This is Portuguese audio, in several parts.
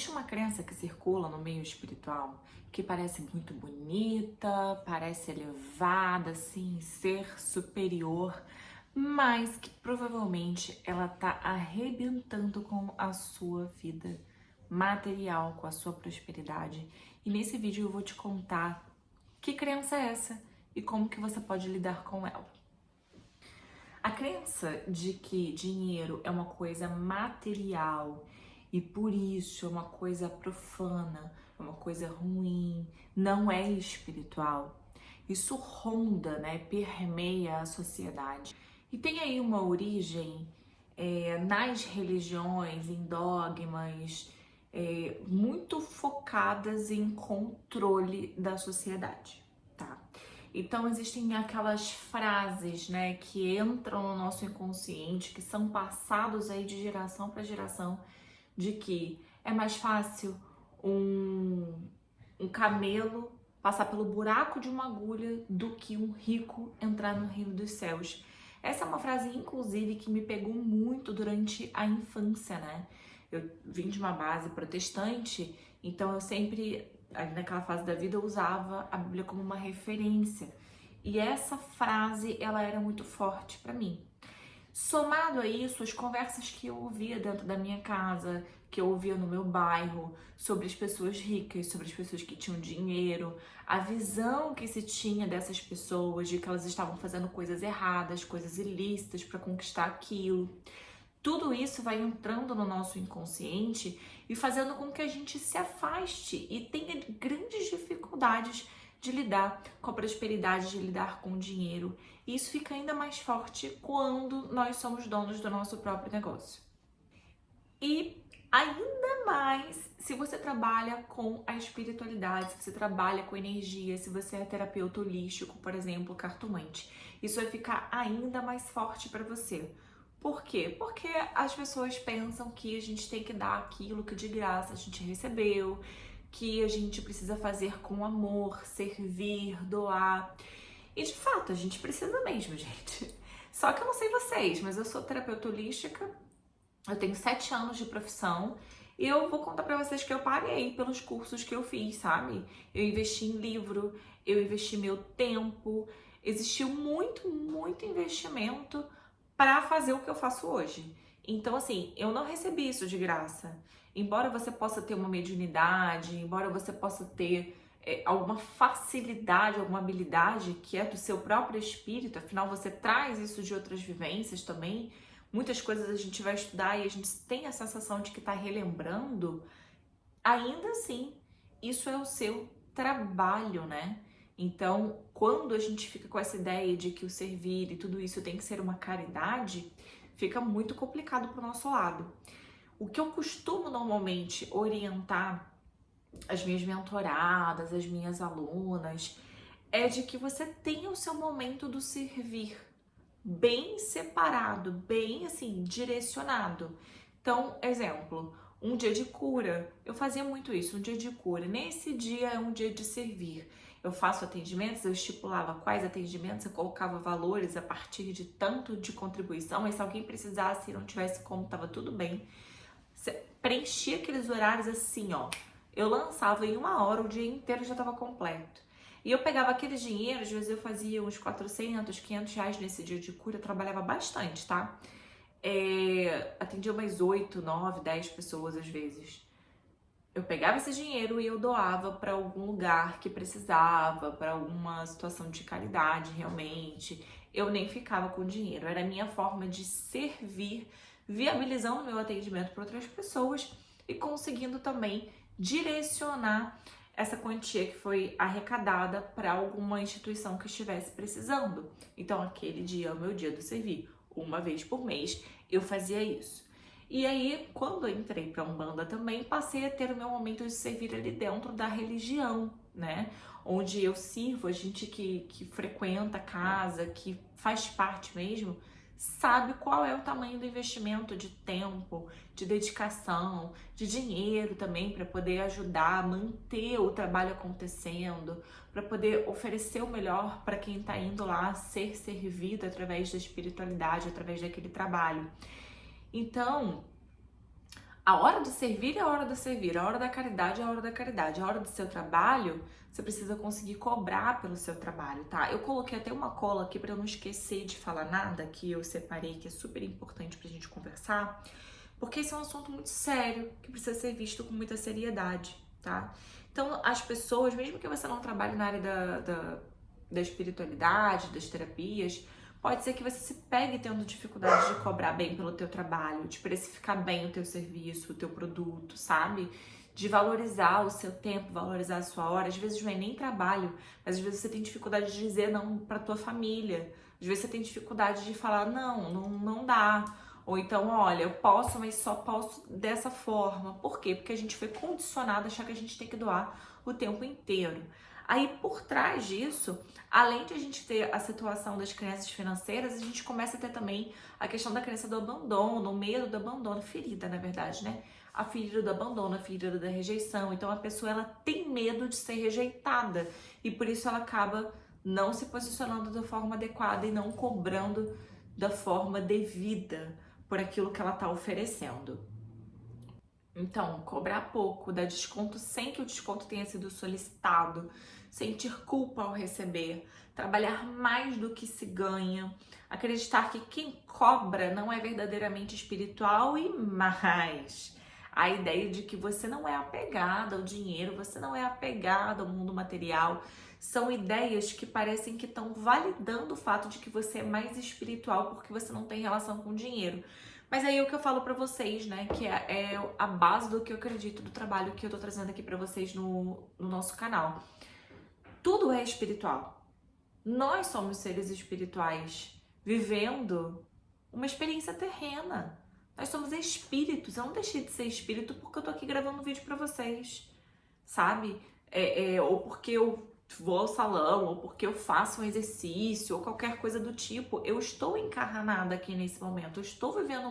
Existe uma crença que circula no meio espiritual que parece muito bonita, parece elevada, assim, ser superior, mas que provavelmente ela tá arrebentando com a sua vida material, com a sua prosperidade. E nesse vídeo eu vou te contar que crença é essa e como que você pode lidar com ela. A crença de que dinheiro é uma coisa material e por isso é uma coisa profana, é uma coisa ruim, não é espiritual. Isso ronda, né, permeia a sociedade. E tem aí uma origem nas religiões, em dogmas, muito focadas em controle da sociedade, tá? Então existem aquelas frases, né, que entram no nosso inconsciente, que são passados aí de geração para geração, de que é mais fácil um camelo passar pelo buraco de uma agulha do que um rico entrar no reino dos céus. Essa é uma frase, inclusive, que me pegou muito durante a infância, né? Eu vim de uma base protestante, então eu sempre, ali naquela fase da vida, eu usava a Bíblia como uma referência. E essa frase, ela era muito forte para mim. Somado a isso, as conversas que eu ouvia dentro da minha casa, que eu ouvia no meu bairro, sobre as pessoas ricas, sobre as pessoas que tinham dinheiro, a visão que se tinha dessas pessoas, de que elas estavam fazendo coisas erradas, coisas ilícitas para conquistar aquilo. Tudo isso vai entrando no nosso inconsciente e fazendo com que a gente se afaste e tenha grandes dificuldades de lidar com a prosperidade, de lidar com o dinheiro. E isso fica ainda mais forte quando nós somos donos do nosso próprio negócio. E ainda mais se você trabalha com a espiritualidade, se você trabalha com energia, se você é terapeuta holístico, por exemplo, cartomante. Isso vai ficar ainda mais forte para você. Por quê? Porque as pessoas pensam que a gente tem que dar aquilo que de graça a gente recebeu, que a gente precisa fazer com amor, servir, doar. E de fato, a gente precisa mesmo, gente. Só que eu não sei vocês, mas eu sou terapeuta holística, eu tenho 7 anos de profissão e eu vou contar pra vocês que eu paguei pelos cursos que eu fiz, sabe? Eu investi em livro, eu investi meu tempo, existiu muito investimento para fazer o que eu faço hoje. Então, assim, eu não recebi isso de graça. Embora você possa ter uma mediunidade, embora você possa ter alguma facilidade, alguma habilidade que é do seu próprio espírito, afinal você traz isso de outras vivências também. Muitas coisas a gente vai estudar e a gente tem a sensação de que está relembrando. Ainda assim, isso é o seu trabalho, né? Então, quando a gente fica com essa ideia de que o servir e tudo isso tem que ser uma caridade, fica muito complicado para o nosso lado. O que eu costumo normalmente orientar as minhas mentoradas, as minhas alunas, é de que você tenha o seu momento do servir bem separado, bem assim, direcionado. Então, exemplo, um dia de cura, eu fazia muito isso, um dia de cura. Nesse dia é um dia de servir. Eu faço atendimentos, eu estipulava quais atendimentos, eu colocava valores a partir de tanto de contribuição, mas se alguém precisasse e não tivesse como, tava tudo bem. Preenchia aqueles horários assim, ó. Eu lançava em 1 hora, o dia inteiro já estava completo. E eu pegava aquele dinheiro, às vezes eu fazia uns 400, 500 reais nesse dia de cura, eu trabalhava bastante, tá? Atendia umas 8, 9, 10 pessoas às vezes. Eu pegava esse dinheiro e eu doava para algum lugar que precisava, para alguma situação de caridade realmente. Eu nem ficava com dinheiro, era a minha forma de servir, viabilizando meu atendimento para outras pessoas e conseguindo também direcionar essa quantia que foi arrecadada para alguma instituição que estivesse precisando. Então, aquele dia é o meu dia do servir. Uma vez por mês eu fazia isso. E aí, quando eu entrei para a Umbanda também, passei a ter o meu momento de servir ali dentro da religião, né? Onde eu sirvo, a gente que frequenta a casa, que faz parte mesmo, sabe qual é o tamanho do investimento de tempo, de dedicação, de dinheiro também para poder ajudar a manter o trabalho acontecendo, para poder oferecer o melhor para quem está indo lá ser servido através da espiritualidade, através daquele trabalho. Então, A hora do servir é a hora do servir, a hora da caridade é a hora da caridade, a hora do seu trabalho, você precisa conseguir cobrar pelo seu trabalho, tá? Eu coloquei até uma cola aqui para eu não esquecer de falar nada, que eu separei, que é super importante pra gente conversar, porque esse é um assunto muito sério, que precisa ser visto com muita seriedade, tá? Então, as pessoas, mesmo que você não trabalhe na área da espiritualidade, das terapias, pode ser que você se pegue tendo dificuldade de cobrar bem pelo teu trabalho, de precificar bem o teu serviço, o teu produto, sabe? De valorizar o seu tempo, valorizar a sua hora. Às vezes não é nem trabalho, mas às vezes você tem dificuldade de dizer não pra tua família. Às vezes você tem dificuldade de falar não dá. Ou então, olha, eu posso, mas só posso dessa forma. Por quê? Porque a gente foi condicionado a achar que a gente tem que doar o tempo inteiro. Aí, por trás disso, além de a gente ter a situação das crenças financeiras, a gente começa a ter também a questão da crença do abandono, o medo do abandono, ferida, na verdade, né? A ferida do abandono, a ferida da rejeição. Então, a pessoa, ela tem medo de ser rejeitada e por isso ela acaba não se posicionando da forma adequada e não cobrando da forma devida por aquilo que ela está oferecendo. Então, cobrar pouco, dar desconto sem que o desconto tenha sido solicitado, sentir culpa ao receber, trabalhar mais do que se ganha, acreditar que quem cobra não é verdadeiramente espiritual e mais. A ideia de que você não é apegado ao dinheiro, você não é apegado ao mundo material, são ideias que parecem que estão validando o fato de que você é mais espiritual porque você não tem relação com o dinheiro. Mas aí é o que eu falo pra vocês, né, que é a base do que eu acredito do trabalho que eu tô trazendo aqui pra vocês no nosso canal. Tudo é espiritual. Nós somos seres espirituais vivendo uma experiência terrena. Nós somos espíritos. Eu não deixei de ser espírito porque eu tô aqui gravando um vídeo pra vocês, sabe? Ou porque eu vou ao salão, ou porque eu faço um exercício, ou qualquer coisa do tipo. Eu estou encarnada aqui nesse momento. Eu estou vivendo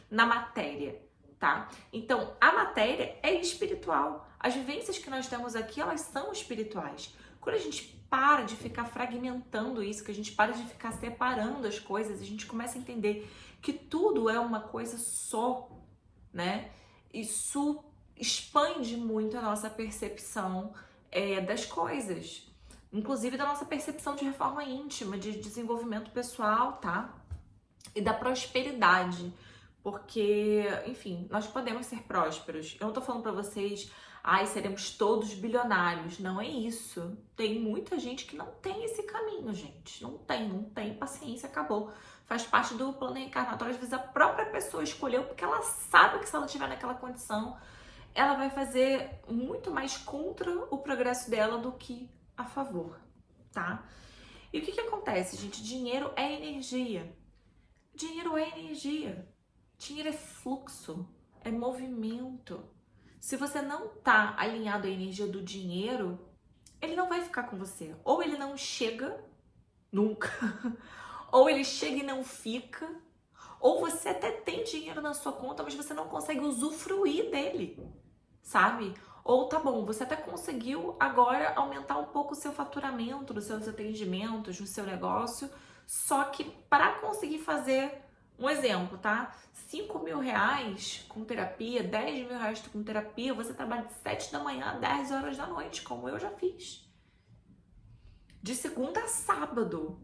na matéria, tá? Então, a matéria é espiritual. As vivências que nós temos aqui, elas são espirituais. Quando a gente para de ficar fragmentando isso, que a gente para de ficar separando as coisas, a gente começa a entender que tudo é uma coisa só, né? Isso expande muito a nossa percepção das coisas, inclusive da nossa percepção de reforma íntima, de desenvolvimento pessoal, tá? E da prosperidade, porque, enfim, nós podemos ser prósperos. Eu não tô falando pra vocês, ai, seremos todos bilionários. Não é isso. Tem muita gente que não tem esse caminho, gente. Não tem paciência, acabou. Faz parte do plano reencarnatório. Às vezes a própria pessoa escolheu porque ela sabe que se ela estiver naquela condição, ela vai fazer muito mais contra o progresso dela do que a favor, tá? E o que acontece, gente? Dinheiro é energia. Dinheiro é energia. Dinheiro é fluxo, é movimento. Se você não tá alinhado à energia do dinheiro, ele não vai ficar com você. Ou ele não chega nunca, ou ele chega e não fica, ou você até tem dinheiro na sua conta, mas você não consegue usufruir dele, sabe? Ou tá bom, você até conseguiu agora aumentar um pouco o seu faturamento, dos seus atendimentos, no seu negócio, só que para conseguir fazer um exemplo, tá? 5 mil reais com terapia, 10 mil reais com terapia, você trabalha de 7 da manhã a 10 horas da noite, como eu já fiz. De segunda a sábado.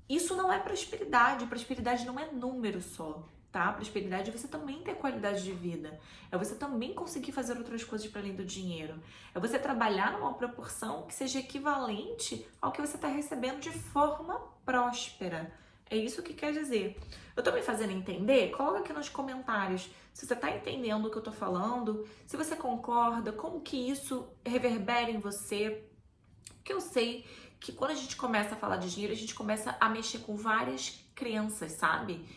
Isso não é prosperidade. Prosperidade não é número só, tá? Prosperidade é você também ter qualidade de vida. É você também conseguir fazer outras coisas para além do dinheiro. É você trabalhar numa proporção que seja equivalente ao que você está recebendo de forma próspera. É isso que quer dizer. Eu tô me fazendo entender? Coloca aqui nos comentários se você tá entendendo o que eu tô falando, se você concorda, como que isso reverbera em você. Porque eu sei que quando a gente começa a falar de dinheiro, a gente começa a mexer com várias crenças, sabe?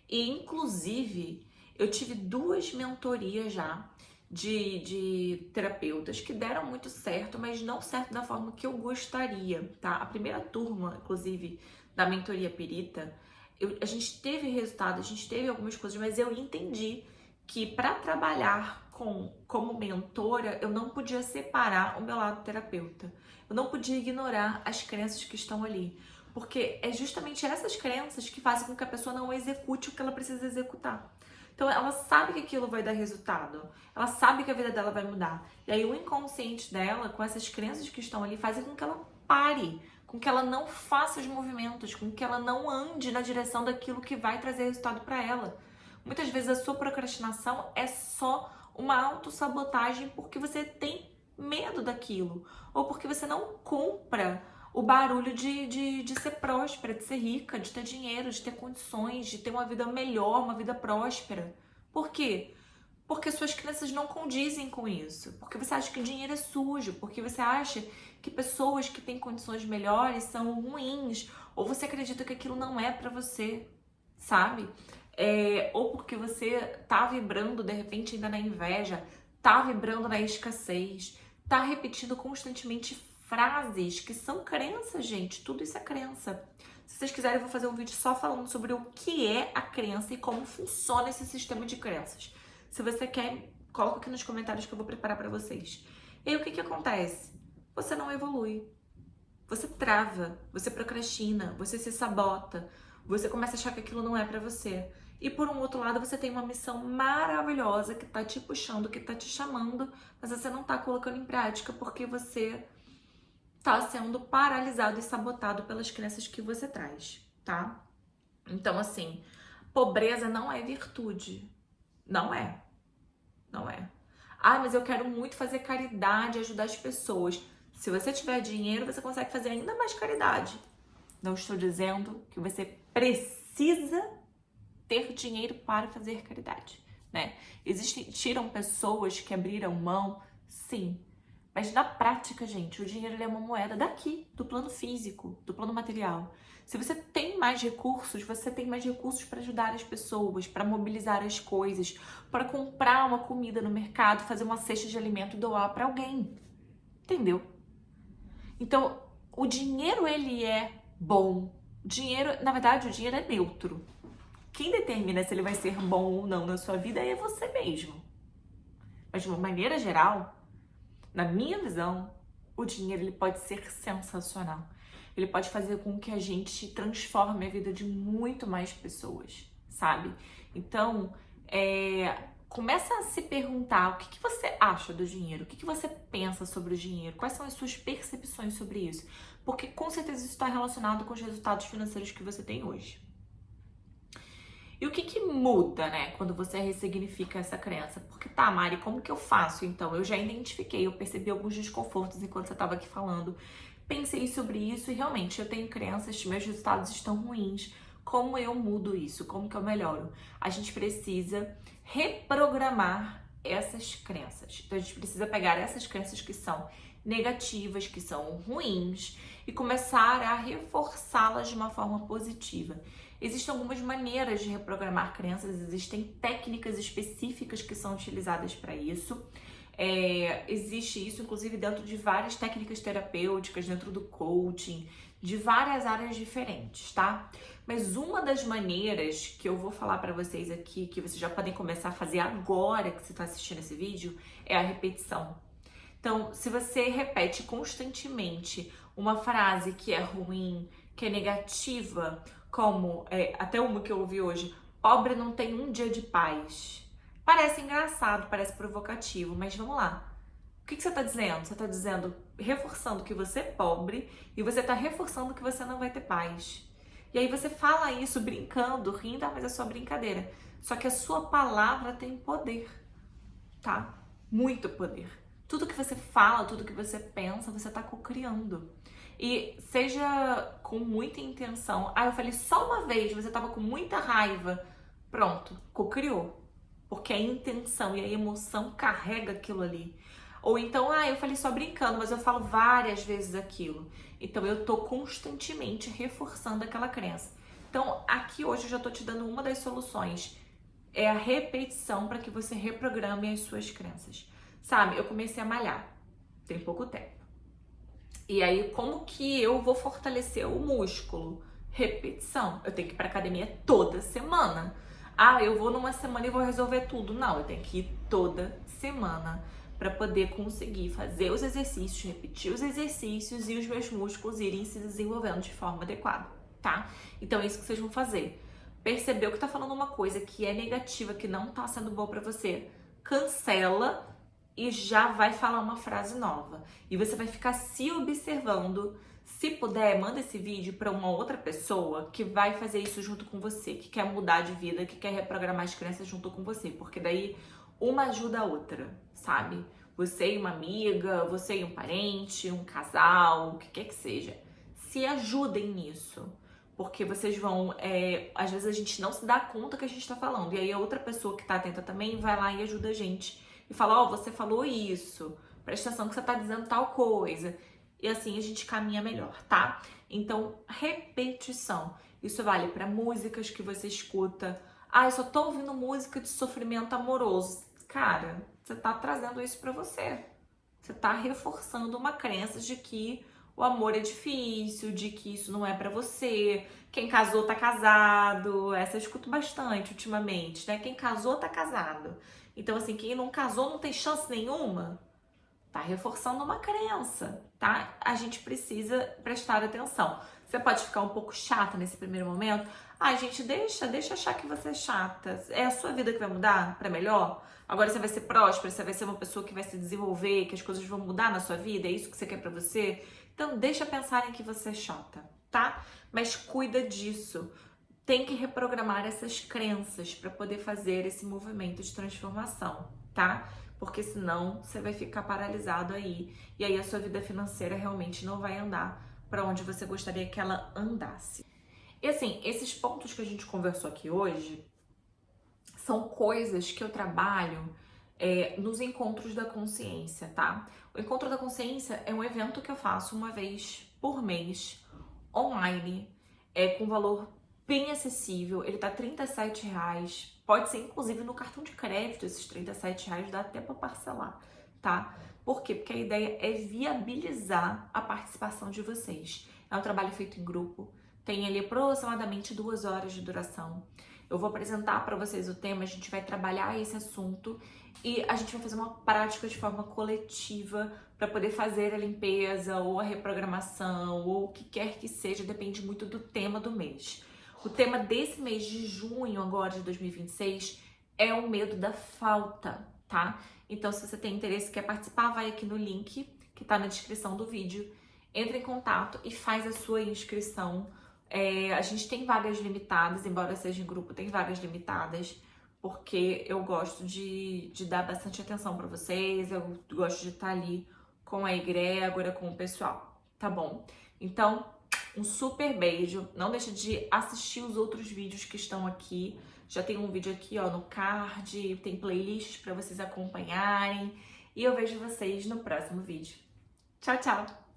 E, inclusive, eu tive 2 mentorias já de terapeutas que deram muito certo, mas não certo da forma que eu gostaria, tá? A primeira turma, inclusive, da mentoria Pirita, a gente teve resultado, a gente teve algumas coisas, mas eu entendi que para trabalhar como mentora, eu não podia separar o meu lado terapeuta. Eu não podia ignorar as crenças que estão ali. Porque é justamente essas crenças que fazem com que a pessoa não execute o que ela precisa executar. Então ela sabe que aquilo vai dar resultado. Ela sabe que a vida dela vai mudar. E aí o inconsciente dela, com essas crenças que estão ali, fazem com que ela pare, com que ela não faça os movimentos, com que ela não ande na direção daquilo que vai trazer resultado para ela. Muitas vezes a sua procrastinação é só uma autossabotagem porque você tem medo daquilo, ou porque você não compra o barulho de ser próspera, de ser rica, de ter dinheiro, de ter condições, de ter uma vida melhor, uma vida próspera. Por quê? Porque suas crenças não condizem com isso. Porque você acha que dinheiro é sujo, porque você acha que pessoas que têm condições melhores são ruins, ou você acredita que aquilo não é pra você, sabe? Ou porque você tá vibrando, de repente, ainda na inveja, tá vibrando na escassez, tá repetindo constantemente frases que são crenças, gente. Tudo isso é crença. Se vocês quiserem, eu vou fazer um vídeo só falando sobre o que é a crença e como funciona esse sistema de crenças. Se você quer, coloca aqui nos comentários que eu vou preparar pra vocês. E aí, o que acontece? Você não evolui. Você trava, você procrastina, você se sabota, você começa a achar que aquilo não é pra você. E por um outro lado, você tem uma missão maravilhosa que tá te puxando, que tá te chamando, mas você não tá colocando em prática porque você tá sendo paralisado e sabotado pelas crenças que você traz, tá? Então, assim, pobreza não é virtude. Não é. Não é. Ah, mas eu quero muito fazer caridade, ajudar as pessoas. Se você tiver dinheiro, você consegue fazer ainda mais caridade. Não estou dizendo que você precisa ter dinheiro para fazer caridade, né? Existiram pessoas que abriram mão, sim. Mas na prática, gente, o dinheiro ele é uma moeda daqui, do plano físico, do plano material. Se você tem mais recursos, você tem mais recursos para ajudar as pessoas, para mobilizar as coisas, para comprar uma comida no mercado, fazer uma cesta de alimento e doar para alguém. Entendeu? Então, o dinheiro ele é bom. Dinheiro, na verdade, o dinheiro é neutro. Quem determina se ele vai ser bom ou não na sua vida é você mesmo. Mas de uma maneira geral, na minha visão, o dinheiro ele pode ser sensacional. Ele pode fazer com que a gente transforme a vida de muito mais pessoas, sabe? Então, começa a se perguntar o que você acha do dinheiro, o que você pensa sobre o dinheiro, quais são as suas percepções sobre isso, porque com certeza isso está relacionado com os resultados financeiros que você tem hoje. E o que muda, né, quando você ressignifica essa crença? Porque tá, Mari, como que eu faço? Então, eu já identifiquei, eu percebi alguns desconfortos enquanto você estava aqui falando, pensei sobre isso e realmente eu tenho crenças, meus resultados estão ruins. Como eu mudo isso? Como que eu melhoro? A gente precisa reprogramar essas crenças. Então, a gente precisa pegar essas crenças que são negativas, que são ruins e começar a reforçá-las de uma forma positiva. Existem algumas maneiras de reprogramar crenças, existem técnicas específicas que são utilizadas para isso. Existe isso, inclusive, dentro de várias técnicas terapêuticas, dentro do coaching, de várias áreas diferentes, tá? Mas uma das maneiras que eu vou falar para vocês aqui, que vocês já podem começar a fazer agora que você está assistindo esse vídeo, é a repetição. Então, se você repete constantemente uma frase que é ruim, que é negativa, como até uma que eu ouvi hoje, pobre não tem um dia de paz. Parece engraçado, parece provocativo, mas vamos lá. O que você está dizendo? Você está dizendo, reforçando que você é pobre e você está reforçando que você não vai ter paz. E aí você fala isso brincando, rindo, mas é só brincadeira. Só que a sua palavra tem poder, tá? Muito poder. Tudo que você fala, tudo que você pensa, você está co-criando. E seja com muita intenção. Ah, eu falei só uma vez, você tava com muita raiva. Pronto, co-criou. Porque a intenção e a emoção carrega aquilo ali. Ou então, eu falei só brincando, mas eu falo várias vezes aquilo. Então eu tô constantemente reforçando aquela crença. Então aqui hoje eu já tô te dando uma das soluções. É a repetição para que você reprograme as suas crenças. Sabe, eu comecei a malhar. Tem pouco tempo. E aí, como que eu vou fortalecer o músculo? Repetição. Eu tenho que ir pra academia toda semana. Ah, eu vou numa semana e vou resolver tudo. Não, eu tenho que ir toda semana para poder conseguir fazer os exercícios, repetir os exercícios e os meus músculos irem se desenvolvendo de forma adequada, tá? Então é isso que vocês vão fazer. percebeu que tá falando uma coisa que é negativa, que não tá sendo boa pra você, cancela e já vai falar uma frase nova. E você vai ficar se observando. Se puder, manda esse vídeo para uma outra pessoa que vai fazer isso junto com você, que quer mudar de vida, que quer reprogramar as crenças junto com você, porque daí uma ajuda a outra, sabe? Você e uma amiga, você e um parente, um casal, o que quer que seja. Se ajudem nisso. Porque vocês vão, às vezes a gente não se dá conta que a gente tá falando. E aí a outra pessoa que tá atenta também vai lá e ajuda a gente. E fala, ó, você falou isso, presta atenção que você tá dizendo tal coisa. E assim a gente caminha melhor, tá? Então, repetição. Isso vale para músicas que você escuta. Ah, eu só tô ouvindo música de sofrimento amoroso. Cara, você tá trazendo isso para você. Você tá reforçando uma crença de que o amor é difícil, de que isso não é pra você. Quem casou tá casado. Essa eu escuto bastante ultimamente, né? Quem casou tá casado. Então, assim, quem não casou não tem chance nenhuma. Tá reforçando uma crença, tá? A gente precisa prestar atenção. Você pode ficar um pouco chata nesse primeiro momento. Ah, gente, deixa achar que você é chata. É a sua vida que vai mudar pra melhor? Agora você vai ser próspera, você vai ser uma pessoa que vai se desenvolver, que as coisas vão mudar na sua vida, é isso que você quer pra você? Então deixa pensarem que você é chata, tá? Mas cuida disso. Tem que reprogramar essas crenças para poder fazer esse movimento de transformação, tá? Porque senão você vai ficar paralisado aí e aí a sua vida financeira realmente não vai andar para onde você gostaria que ela andasse. E assim, esses pontos que a gente conversou aqui hoje são coisas que eu trabalho nos encontros da consciência, tá? O encontro da consciência é um evento que eu faço uma vez por mês, online, com valor bem acessível. Ele tá R$37, pode ser inclusive no cartão de crédito, esses R$37 dá até para parcelar, tá? Por quê? Porque a ideia é viabilizar a participação de vocês. É um trabalho feito em grupo, tem ali aproximadamente 2 horas de duração. Eu vou apresentar para vocês o tema, a gente vai trabalhar esse assunto e a gente vai fazer uma prática de forma coletiva para poder fazer a limpeza ou a reprogramação ou o que quer que seja, depende muito do tema do mês. O tema desse mês de junho agora de 2026 é o medo da falta, tá? Então se você tem interesse e quer participar, vai aqui no link que tá na descrição do vídeo, entra em contato e faz a sua inscrição. A gente tem vagas limitadas, embora seja em grupo, tem vagas limitadas, porque eu gosto de dar bastante atenção para vocês, eu gosto de estar ali com a egrégora, com o pessoal, tá bom? Então, um super beijo, não deixa de assistir os outros vídeos que estão aqui, já tem um vídeo aqui ó, no card, tem playlists para vocês acompanharem, e eu vejo vocês no próximo vídeo. Tchau, tchau!